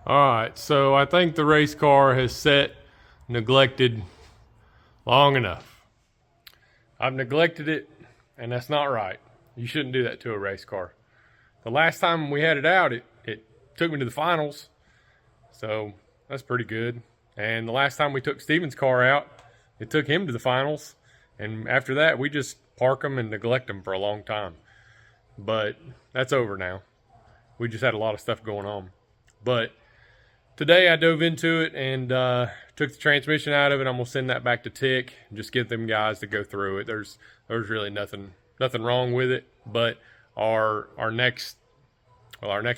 Alright, so I think the race car has sat neglected long enough. I've neglected it, and that's not right. You shouldn't do that to a race car. The last time we had it out, it took me to the finals, so that's pretty good. And the last time we took Steven's car out, it took him to the finals. And after that, we just park them and neglect them for a long time. But that's over now. We just had a lot of stuff going on. But today I dove into it and took the transmission out of it. I'm gonna send that back to Tick and just get them guys to go through it. There's really nothing wrong with it. But our next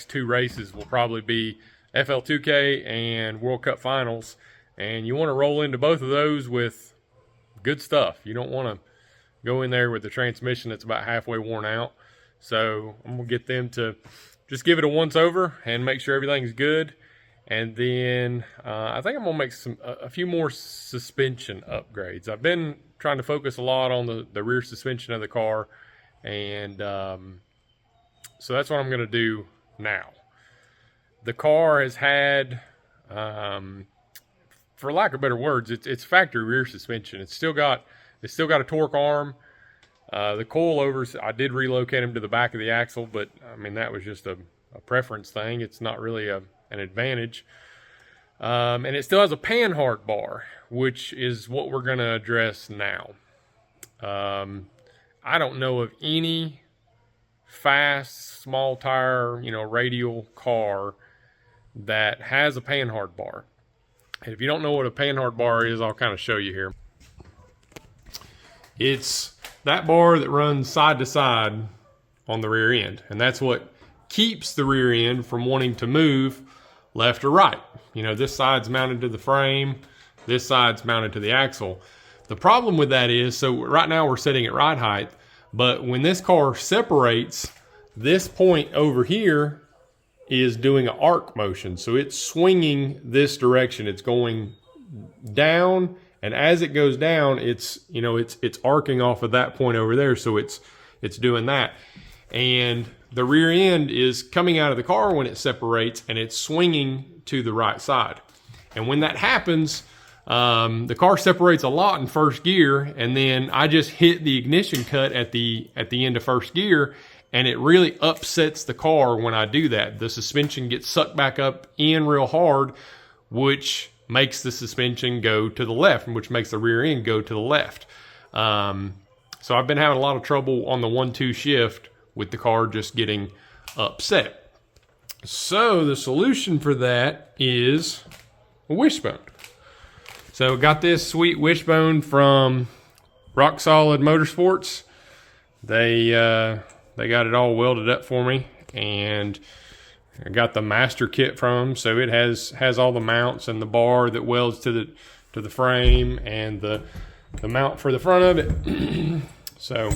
two races will probably be FL2K and World Cup Finals, and you want to roll into both of those with good stuff. You don't want to go in there with the transmission that's about halfway worn out. So I'm gonna get them to just give it a once over and make sure everything's good. And then I think I'm gonna make a few more suspension upgrades. I've been trying to focus a lot on the rear suspension of the car, and so that's what I'm gonna do now. The car has had, for lack of better words, it's factory rear suspension. It's still got a torque arm. The coilovers, I did relocate them to the back of the axle, but I mean that was just a preference thing. It's not really an advantage. And it still has a panhard bar, which is what we're going to address now. I don't know of any fast, small tire, radial car that has a panhard bar. And if you don't know what a panhard bar is, I'll kind of show you here. It's that bar that runs side to side on the rear end, and that's what keeps the rear end from wanting to move left or right. This side's mounted to the frame, this side's mounted to the axle. The problem with that is, so right now we're setting at ride height, but when this car separates, this point over here is doing an arc motion. So it's swinging this direction. It's going down, and as it goes down, it's arcing off of that point over there. So it's doing that. And the rear end is coming out of the car when it separates, and it's swinging to the right side. And when that happens, the car separates a lot in first gear, and then I just hit the ignition cut at the end of first gear, and it really upsets the car when I do that. The suspension gets sucked back up in real hard, which makes the suspension go to the left, which makes the rear end go to the left. So I've been having a lot of trouble on the 1-2 shift with the car just getting upset. So the solution for that is a Wishbone. So got this sweet Wishbone from Rock Solid Motorsports. They got it all welded up for me, and I got the master kit from them, so it has all the mounts and the bar that welds to the frame and the mount for the front of it. So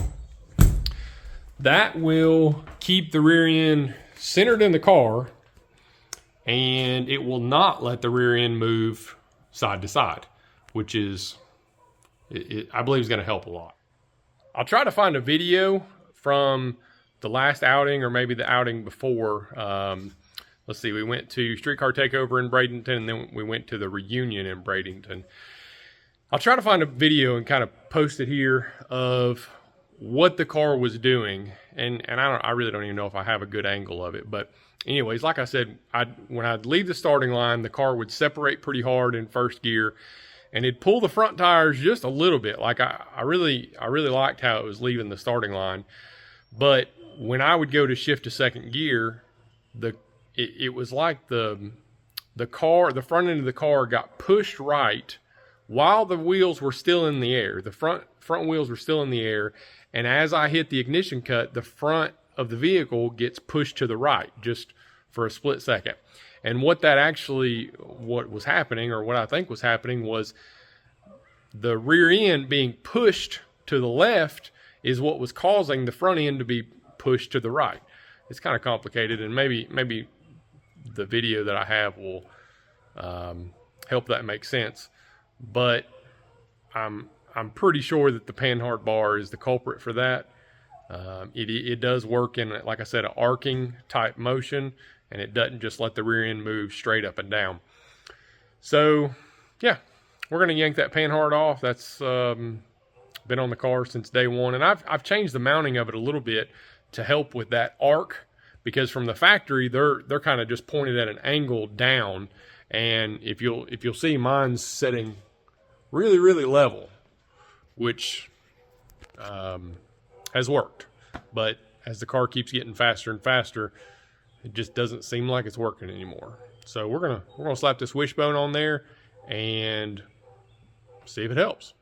that will keep the rear end centered in the car, and it will not let the rear end move side to side, which is, I believe, is going to help a lot. I'll try to find a video from the last outing, or maybe the outing before. Let's see, we went to Streetcar Takeover in Bradenton, and then we went to the reunion in Bradenton. I'll try to find a video and kind of post it here of what the car was doing, and I really don't even know if I have a good angle of it. But anyways, like I said, when I'd leave the starting line, the car would separate pretty hard in first gear, and it'd pull the front tires just a little bit. Like I really liked how it was leaving the starting line. But when I would go to shift to second gear, it was like the front end of the car got pushed right while the wheels were still in the air. The front wheels were still in the air, and as I hit the ignition cut, the front of the vehicle gets pushed to the right just for a split second. And what was happening, or what I think was happening, was the rear end being pushed to the left is what was causing the front end to be pushed to the right. It's kind of complicated, and maybe the video that I have will help that make sense. But I'm pretty sure that the panhard bar is the culprit for that. It does work in, like I said, an arcing type motion, and it doesn't just let the rear end move straight up and down. So yeah, we're going to yank that panhard off. That's been on the car since day one, and I've changed the mounting of it a little bit to help with that arc, because from the factory they're kind of just pointed at an angle down, and if you'll see, mine's setting really level, which has worked. But as the car keeps getting faster and faster, it just doesn't seem like it's working anymore. So we're gonna slap this Wishbone on there and see if it helps.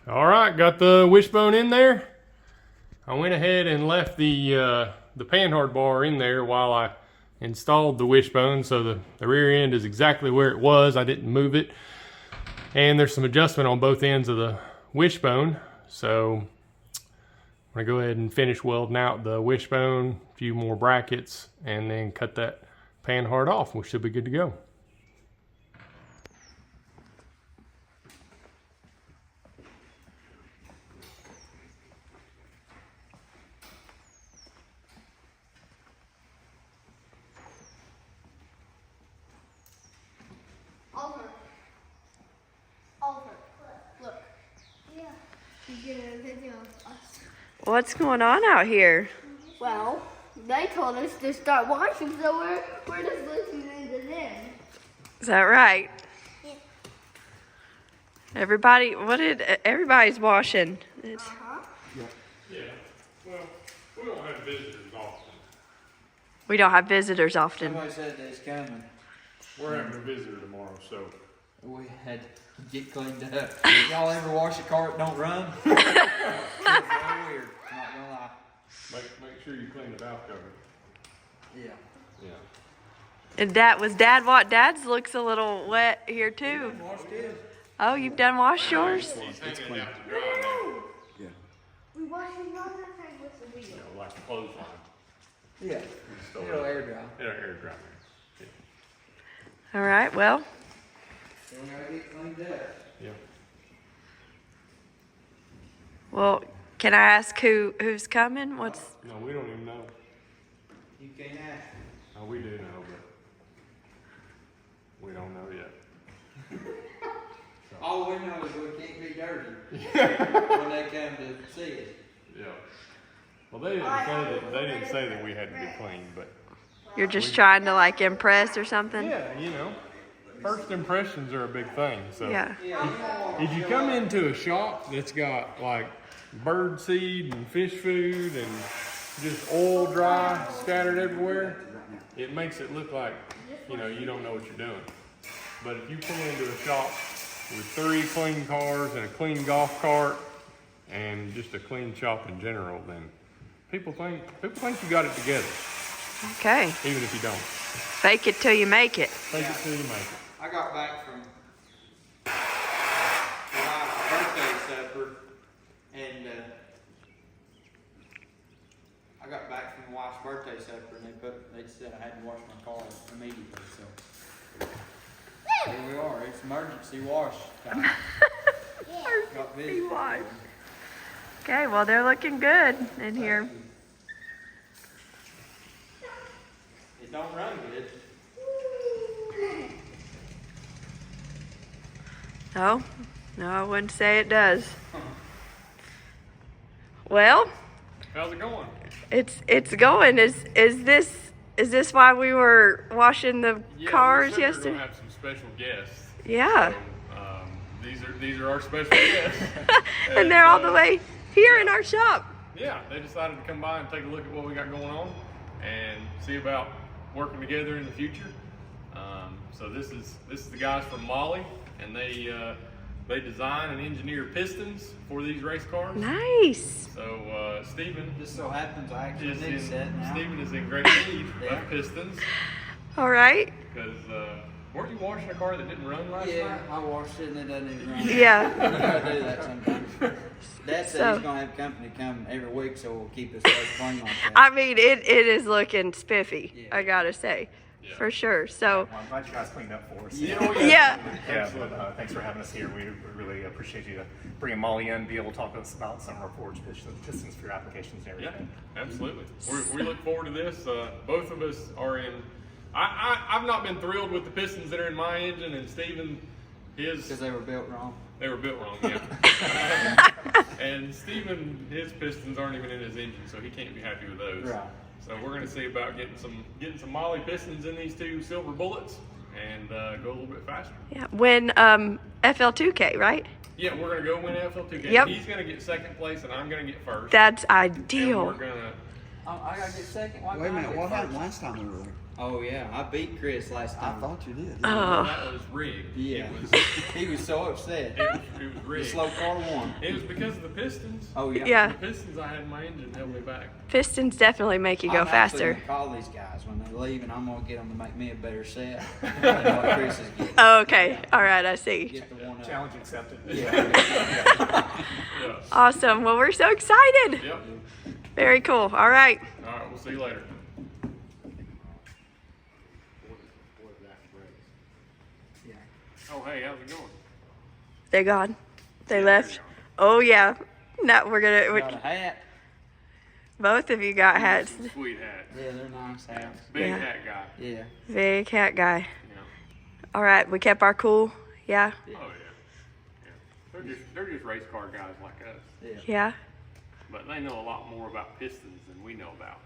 All right, got the Wishbone in there. I went ahead and left the panhard bar in there while I installed the Wishbone, so the rear end is exactly where it was. I didn't move it. And there's some adjustment on both ends of the Wishbone. So I'm gonna go ahead and finish welding out the Wishbone, a few more brackets, and then cut that panhard off. We should be good to go. Look. Yeah. You get a video of us. What's going on out here? Well, they told us to start washing, so we're just listening to them. Is that right? Yeah. Everybody's washing. Yeah. Well, we don't have visitors often. We don't have visitors often. Somebody said they was coming. We're having a visitor tomorrow, so We had to get cleaned up. Y'all ever wash a car that don't run? It's very weird, not gonna lie. make sure you clean the valve cover. Yeah. Yeah. And Dad's looks a little wet here too. Washed his. Oh, you've done washed yours? It's hanging out to dry now. Yeah. We washing all that thing with the video. You know, like a clothesline. Yeah. It'll air dry. It'll air dry. Yeah. All right, well, So we gotta get cleaned up. Yeah. well, can I ask who's coming? No, we don't even know. You can't ask. Oh, we do know, but we don't know yet. All we know is we can't be dirty when they come to see us. Yeah. Well, they didn't say that we had to get clean, but You're just trying to like impress or something? yeah, you know, first impressions are a big thing. So Yeah. if you come into a shop that's got like bird seed and fish food and just oil dry scattered everywhere, it makes it look like, you know, you don't know what you're doing. But if you pull into a shop with 3 clean cars and a clean golf cart and just a clean shop in general, then people think you got it together, Okay. even if you don't. Fake it till you make it. Take it till you make it. I got back from my birthday supper, and I got back from my wife's birthday supper, and they said I had to wash my car immediately. So here we are. It's emergency wash time. Got Emergency visitors. wash. Okay, well, they're looking good in here. It don't run good. No, I wouldn't say it does. Well, How's it going? it's going. Is this why we were washing the cars we said yesterday? We're gonna have some special guests. Yeah. So, these are our special guests. And they're all the way here in our shop. Yeah, they decided to come by and take a look at what we got going on and see about working together in the future. So this is the guys from Mahle, and they design and engineer pistons for these race cars. Nice. So Stephen Just so happens I actually is need a set now. Stephen is in great need of pistons All right. because weren't you washing a car that didn't run last Yeah, night? I washed it and it doesn't even run. Yeah. I gotta do that sometimes. Dad said So- he's gonna have company come every week, so we'll keep his place clean like that. I mean, it is looking spiffy, Yeah. I gotta say. Yeah. For sure. So, Well, I'm glad you guys cleaned up for us. Yeah. yeah. Yeah, but, thanks for having us here. We really appreciate you bringing Molly in, be able to talk to us about some of our forged pistons for your applications and Yeah, everything. absolutely. We look forward to this. Both of us are in. I've not been thrilled with the pistons that are in my engine, and Stephen, Because they were built wrong. they were built wrong. Yeah. And Stephen, his pistons aren't even in his engine, so he can't be happy with those. Right. So we're going to see about getting some Mahle pistons in these two silver bullets and go a little bit faster. Yeah. When FL2K, right? Yeah, we're going to go win FL2K. Yep. He's going to get second place, and I'm going to get first. That's And ideal. we're going to. Oh, I gotta get second. Why Wait a can't I minute, get what first? happened last time we were there? Oh yeah, I beat Chris last I time. thought you did. Oh. That was rigged. Yeah. It was, He was so upset. it was The rigged. slow car won. It was because of the pistons. Oh yeah. Yeah. The pistons I had in my engine held me back. Pistons definitely make you go I'm actually faster. gonna call these guys when they leave, and I'm gonna get them to make me a better set than what Chris is getting. Oh, okay. All right. I see. Get the one up. Challenge accepted. Yeah. Awesome. Well, we're so excited. Yep. Very cool. All right. All right, we'll see you later. Yeah. Oh, hey, how's it going? They're gone. They Yeah, left. they're gone. Oh, yeah. No, we're Got a going to. hat. Both of you got hats. Sweet hat. Yeah, they're nice hats. Big Yeah. hat guy. Yeah. Big cat guy. Yeah. All right. We kept our cool. Yeah. Oh, yeah. Yeah. They're just race car guys like us. Yeah. Yeah. But they know a lot more about pistons than we know about.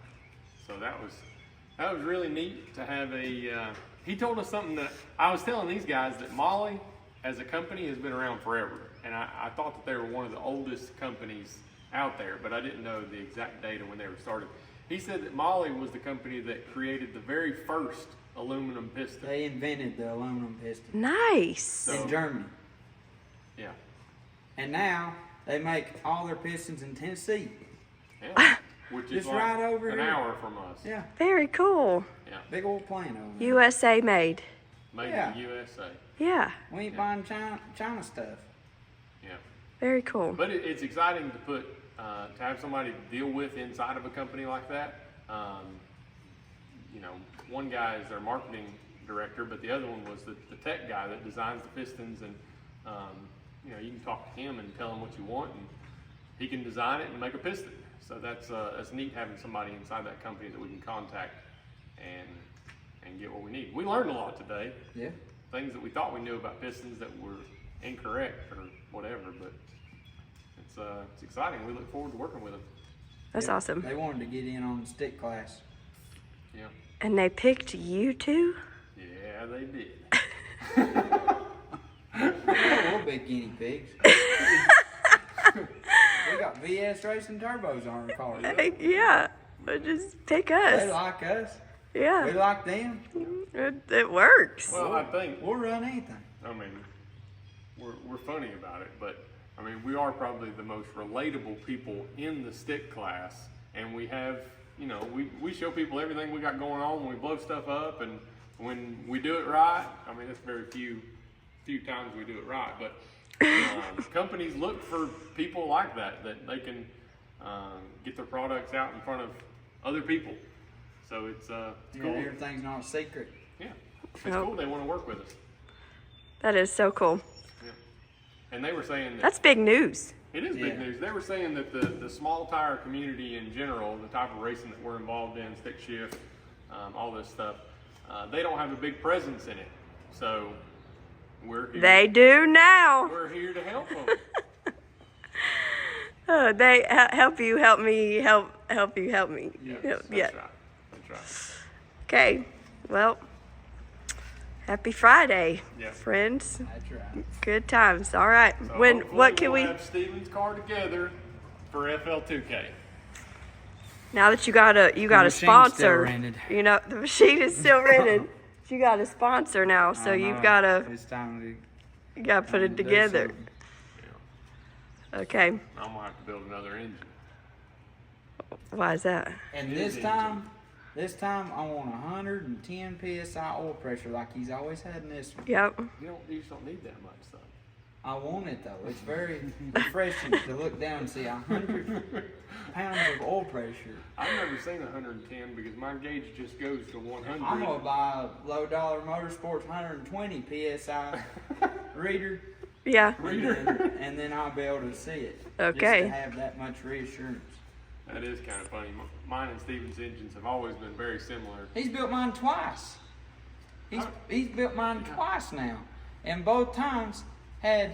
So that was really neat to have a. He told us something that I was telling these guys that Mahle, as a company, has been around forever, and I thought that they were one of the oldest companies out there, but I didn't know the exact date of when they were started. He said that Mahle was the company that created the very first aluminum piston. They invented the aluminum piston Nice. So- in Germany, Yeah. and now they make all their pistons in Tennessee. Yeah. Which is Just like right over an here. hour from us. Yeah. Very cool. Yeah. Big old plane over there. USA made. Made Yeah. in the USA. Yeah. We ain't buying China stuff. Yeah. Very cool. But it's exciting to put to have somebody to deal with inside of a company like that. You know, one guy is their marketing director, but the other one was the tech guy that designs the pistons. And you know, you can talk to him and tell him what you want, and he can design it and make a piston. So that's neat having somebody inside that company that we can contact and get what we need. We learned a lot today. Yeah. Things that we thought we knew about pistons that were incorrect or whatever, but it's exciting. We look forward to working with them. That's Yeah. awesome. They wanted to get in on the stick class. Yeah. And they picked you two? Yeah, they did. We're big guinea pigs. We got VS Racing turbos on our car. Yeah. But just pick They us. like us. We Yeah. like them. It works. Well, I think, We'll run anything. I mean, we're funny about it, but I mean, we are probably the most relatable people in the stick class, and we have, you know, we show people everything we got going on when we blow stuff up, and when we do it right. I mean, it's very few times we do it right, but companies look for people like that they can get their products out in front of other people. So it's Yeah, cool. everything's not a secret. Yeah, it's Nope. cool. They want to work with us. That is so cool. Yeah. And they were saying that That's big news. it is big Yeah. news. They were saying that the small tire community in general, the type of racing that we're involved in, stick shift, all this stuff, they don't have a big presence in it. So we're here. They do now. We're here to help them. They help you, help me, help you, help me. Yes, Yeah. that's right. That's right. Okay. Well, happy Friday, Yeah. friends. That's right. Good times. All right. So When? hopefully What can we'll we? have Steven's car together for FL2K. Now that you got a machine's still sponsor, rented. you know the machine is still rented. You got a sponsor now, so you've got to It's time put it to do together. something. Okay, I'm gonna have to build another engine. why is that? And this time I want 110 psi oil pressure like he's always had in this one. Yep. You just don't need that much stuff. I want it though. It's very refreshing to look down and see 100 pounds of oil pressure. I've never seen 110 because my gauge just goes to 100. I'm gonna buy a low dollar motorsports 120 psi reader. Yeah. And then I'll be able to see it. Okay. Just to have that much reassurance. That is kind of funny. Mine and Steven's engines have always been very similar. He's built mine twice. He's built mine twice now, and both times had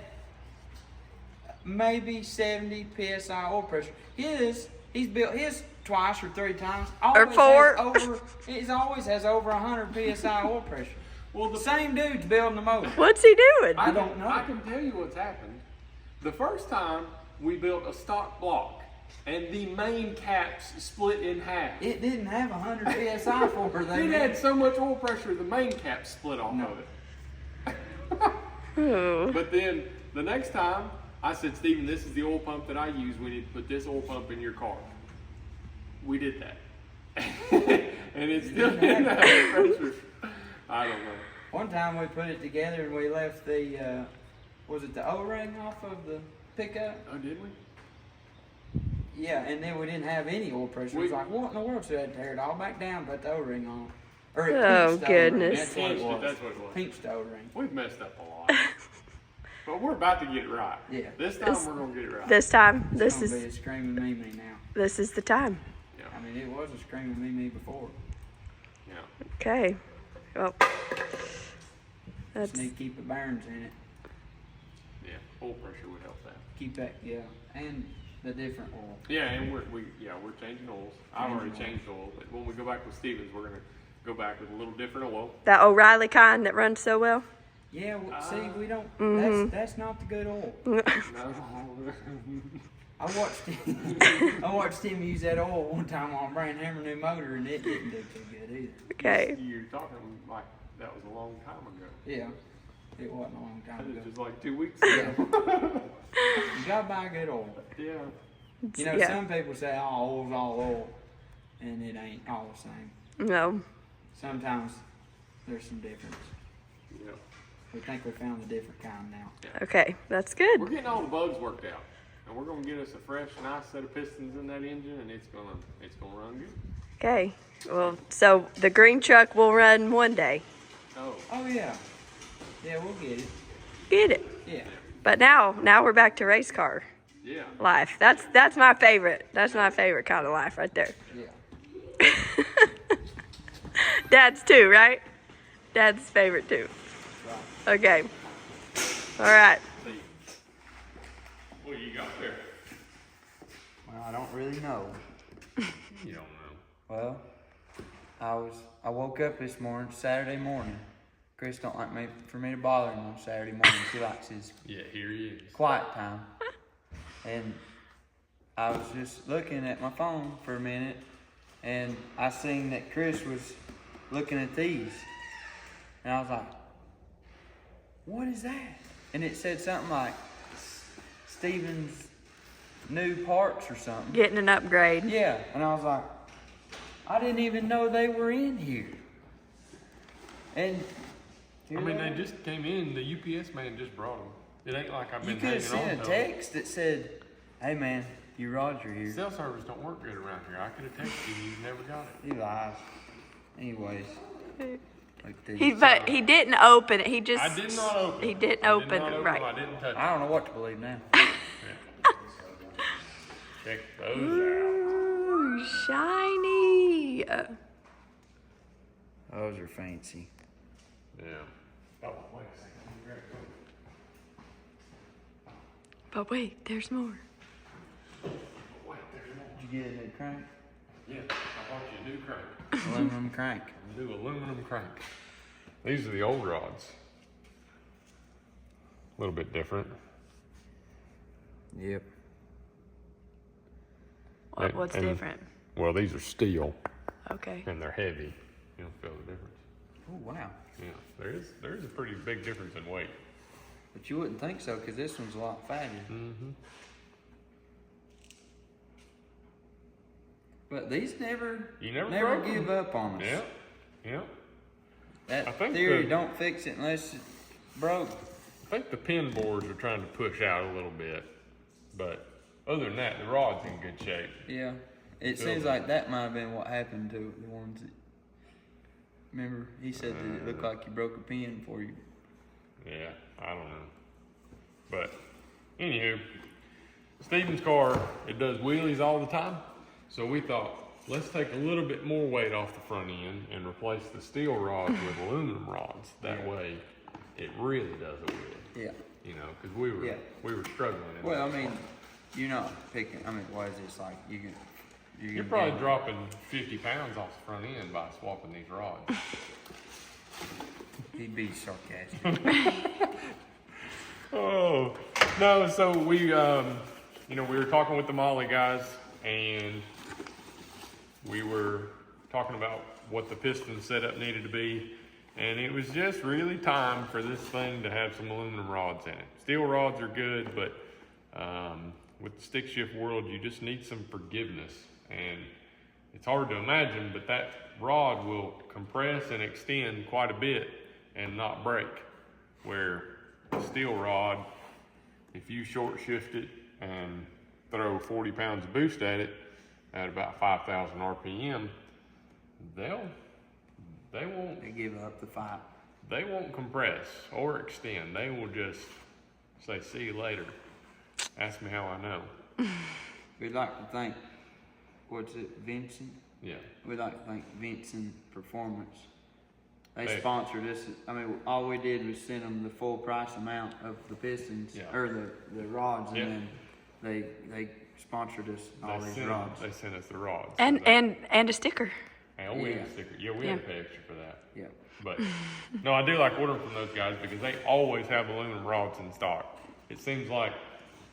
maybe 70 psi oil pressure. He's built his twice or three times. Or four. He always has over 100 psi oil pressure. Well, the Same dude's building the motor. What's he doing? I don't know. I can tell you what's happened. The first time we built a stock block, and the main caps split in half. It didn't have 100 psi for her. It had so much oil pressure, the main cap split off of it. Oh. But then the next time, I said, Steven, this is the oil pump that I use. We need to put this oil pump in your car. We did that. And it still didn't have the pressure. I don't know. One time we put it together and we left the, was it the O-ring off of the pickup? Oh, did we? Yeah, and then we didn't have any oil pressure. It was like, what in the world? So we had to tear it all back down, put the O-ring on. Or it Oh, pinched the O-ring. goodness. That's what it was. That's what it was. Pinched the O-ring. We've messed up a lot. But we're about to get it right. Yeah. This time we're going to get it right. This time, It's gonna be a screaming Mimi now. this is the time. Yeah. I mean, it was a screaming Mimi before. Yeah. Okay. Well, that's Just need to keep the bearings in it. Yeah. Oil pressure would help that. Keep that, yeah, and the different oil. Yeah, and we're changing oils. I've already Changing changed oil, but when we go back with Stevens, we're gonna go back with a little different oil. that O'Reilly kind that runs so well. Yeah, well, see, we don't. Mm-hmm. That's not the good oil. No. I watched him use that oil one time on a brand hammer new motor, and it didn't do too good either. Okay. You're talking like that was a long time ago. Yeah, it wasn't a long That time was ago. just like 2 weeks Yeah, ago. you gotta buy good oil. Yeah. You know, Yeah. some people say, "Oh, oil's all oil," and it ain't all the same. No. Sometimes there's some difference. Yeah. We think we found the different kind now. Okay, that's We're good. getting all the bugs worked out, and we're gonna get us a fresh, nice set of pistons in that engine, and it's gonna run good. Okay. Well, so the green truck will run one day. Oh. Oh yeah, yeah, we'll get it. Get it. Yeah, But now we're back to race car Yeah. life. That's my favorite. That's my favorite kind of life right there. yeah. Dad's too, right? Dad's favorite too. Right. Okay. All right. See. What do you got there? Well, I don't really know. You don't know. Well, I woke up this morning, Saturday morning. Chris don't like for me to bother him on Saturday morning. He likes his Yeah, here he is. quiet time. And I was just looking at my phone for a minute, and I seen that Chris was looking at these. And I was like, what is that? And it said something like Steven's new parts or something. Getting an upgrade. Yeah, and I was like, I didn't even know they were in here. And I mean, they just came in. The UPS man just brought them. It ain't like I've you been could have hanging on sent a to them. text that said, hey man, you Roger here. Cell service don't work good around here. I could have texted you. You never got it. He lies. Anyways. Like this. But he didn't open it. He just. I did not open He it. didn't I did open not it, open right. them. I didn't touch I don't know what to believe now. it. Check those Ooh, shiny. Those are fancy. out. Yeah. Oh, wait a second. Let me grab it. But wait, there's more. Wait, there's more. Did you get a new crank? Yeah, I bought you a new crank. Aluminum crank. A new aluminum crank. These are the old rods. A little bit different. Yep. What's And different? well, these are steel Okay. and they're heavy. You don't feel the difference. Oh, wow. Yeah, there is a pretty big difference in weight. But you wouldn't think so, because this one's a lot fattier. Mm-hmm. But these never broke give them. up on us. Yeah, yeah. I That think theory, the- don't fix it unless it's broke. I think the pin boards are trying to push out a little bit, but other than that, the rod's in good shape. Yeah. It Feel seems it. like that might have been what happened to the ones that, remember, he said that it looked like you broke a pin for you. Yeah, I don't know. But anywho, Steven's car, it does wheelies all the time. So we thought, let's take a little bit more weight off the front end and replace the steel rods with aluminum rods. That Yeah. way, it really does a wheelie. Yeah. You know, because we were struggling. in Well, I that mean, spot. you're not picking, I mean, what is this like? You're probably dropping 50 pounds off the front end by swapping these rods. He'd be sarcastic. Oh, no, so we were talking with the Mahle guys, and we were talking about what the piston setup needed to be, and it was just really time for this thing to have some aluminum rods in it. Steel rods are good, but with the stick shift world, you just need some forgiveness, and it's hard to imagine, but that rod will compress and extend quite a bit and not break, where a steel rod, if you short shift it and throw 40 pounds of boost at it at about 5,000 RPM, they won't They give up the fight. they won't compress or extend. They will just say, see you later. Ask me how I know. We'd like to thank, what's it, Vincent? Yeah. We'd like to thank Vincent Performance. They Hey. sponsored us. I mean, all we did was send them the full price amount of the pistons, Yeah. or the rods, Yeah. and then they sponsored us all these rods. They sent us the rods. And so that- and a sticker. and we had Yeah. a sticker. Yeah, we had to Yeah. pay extra for that. Yeah. But no, I do like ordering from those guys because they always have aluminum rods in stock. It seems like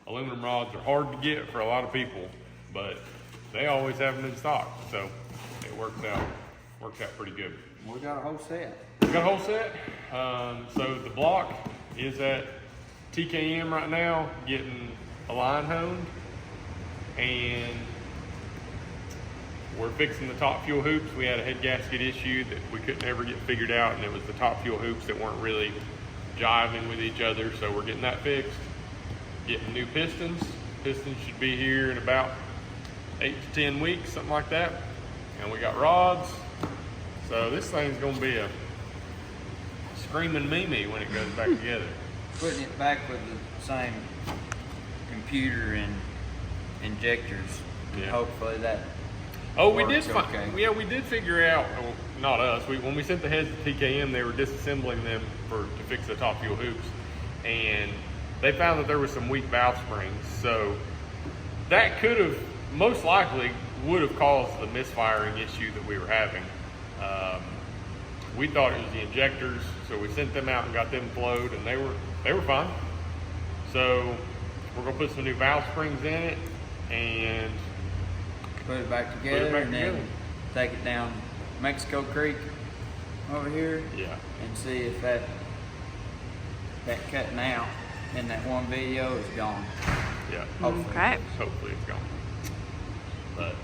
aluminum rods are hard to get for a lot of people, but they always have them in stock. So it works out pretty good. We got a whole set. We got a whole set. So the block is at TKM right now, getting a line honed, and we're fixing the top fuel hoops. We had a head gasket issue that we couldn't ever get figured out, and it was the top fuel hoops that weren't really jiving with each other. So we're getting that fixed. Getting new pistons. Pistons should be here in about 8 to 10 weeks, something like that. And we got rods. So this thing's gonna be a screaming Mimi when it goes back together. Putting it back with the same computer and injectors. Yeah. Hopefully that. Oh, we did works find. okay. Yeah, we did figure out. Well, not us. When we sent the heads to TKM, they were disassembling them to fix the top fuel hoops, and they found that there was some weak valve springs. So that could have most likely would have caused the misfiring issue that we were having. We thought it was the injectors, so we sent them out and got them flowed, and they were fine. So we're gonna put some new valve springs in it, and Put it back together, back and together. then take it down Mexico Creek over here yeah. and see if that cutting out in that one video is gone. Yeah. Hopefully. Okay. Hopefully it's gone. But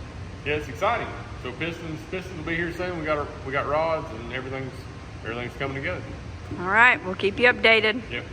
yeah, it's exciting. So pistons will be here soon. We got rods and everything's coming together. All right, we'll keep you updated. Yep.